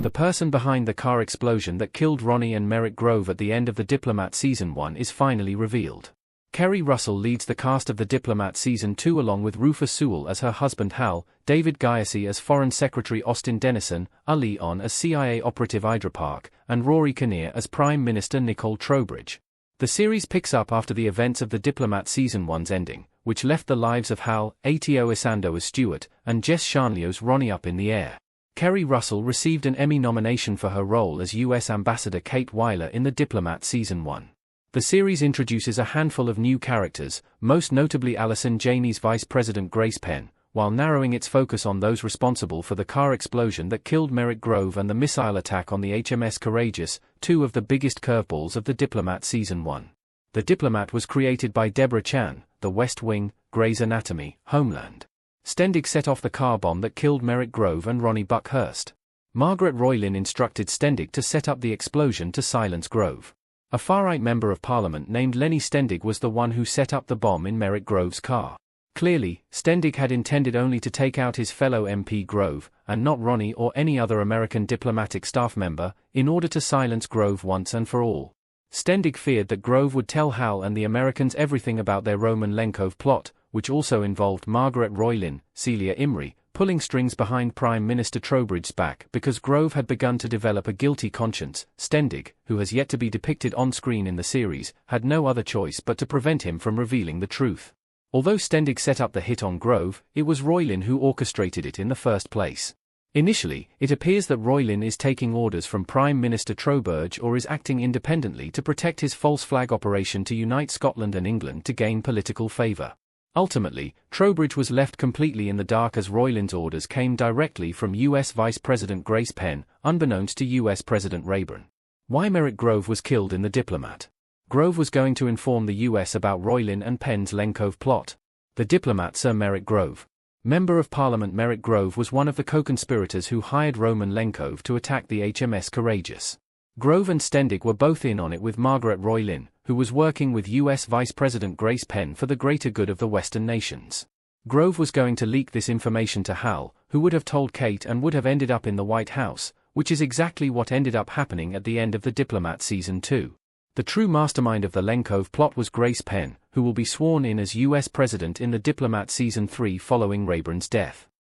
The person behind the car explosion that killed Ronnie and Merritt Grove at the end of The Diplomat Season 1 is finally revealed. Kerry Russell leads the cast of The Diplomat Season 2 along with Rufus Sewell as her husband Hal, David Giassi as Foreign Secretary Austin Dennison, Ali On as CIA operative Idra Park, and Rory Kinnear as Prime Minister Nicole Trowbridge. The series picks up after the events of The Diplomat Season 1's ending, which left the lives of Hal, Ato Isando as Stuart, and Jess Shanlio's Ronnie up in the air. Kerry Russell received an Emmy nomination for her role as U.S. Ambassador Kate Weiler in The Diplomat Season 1. The series introduces a handful of new characters, most notably Allison Janney's Vice President Grace Penn, while narrowing its focus on those responsible for the car explosion that killed Merritt Grove and the missile attack on the HMS Courageous, two of the biggest curveballs of The Diplomat Season 1. The Diplomat was created by Deborah Chan, The West Wing, Grey's Anatomy, Homeland. Stendig set off the car bomb that killed Merritt Grove and Ronnie Buckhurst. Margaret Roylin instructed Stendig to set up the explosion to silence Grove. A far-right member of parliament named Lenny Stendig was the one who set up the bomb in Merritt Grove's car. Clearly, Stendig had intended only to take out his fellow MP Grove, and not Ronnie or any other American diplomatic staff member, in order to silence Grove once and for all. Stendig feared that Grove would tell Hal and the Americans everything about their Roman Lenkov plot, which also involved Margaret Roylin, Celia Imrie, pulling strings behind Prime Minister Trowbridge's back because Grove had begun to develop a guilty conscience. Stendig, who has yet to be depicted on screen in the series, had no other choice but to prevent him from revealing the truth. Although Stendig set up the hit on Grove, it was Roylin who orchestrated it in the first place. Initially, it appears that Roylin is taking orders from Prime Minister Trowbridge or is acting independently to protect his false flag operation to unite Scotland and England to gain political favour. Ultimately, Trowbridge was left completely in the dark as Roylin's orders came directly from U.S. Vice President Grace Penn, unbeknownst to U.S. President Rayburn. Why Merritt Grove was killed in The Diplomat. Grove was going to inform the U.S. about Roylin and Penn's Lenkov plot. The Diplomat Sir Merritt Grove. Member of Parliament Merritt Grove was one of the co-conspirators who hired Roman Lenkov to attack the HMS Courageous. Grove and Stendig were both in on it with Margaret Roylin, who was working with U.S. Vice President Grace Penn for the greater good of the Western nations. Grove was going to leak this information to Hal, who would have told Kate and would have ended up in the White House, which is exactly what ended up happening at the end of The Diplomat Season 2. The true mastermind of the Lenkov plot was Grace Penn, who will be sworn in as U.S. President in The Diplomat Season 3 following Rayburn's death.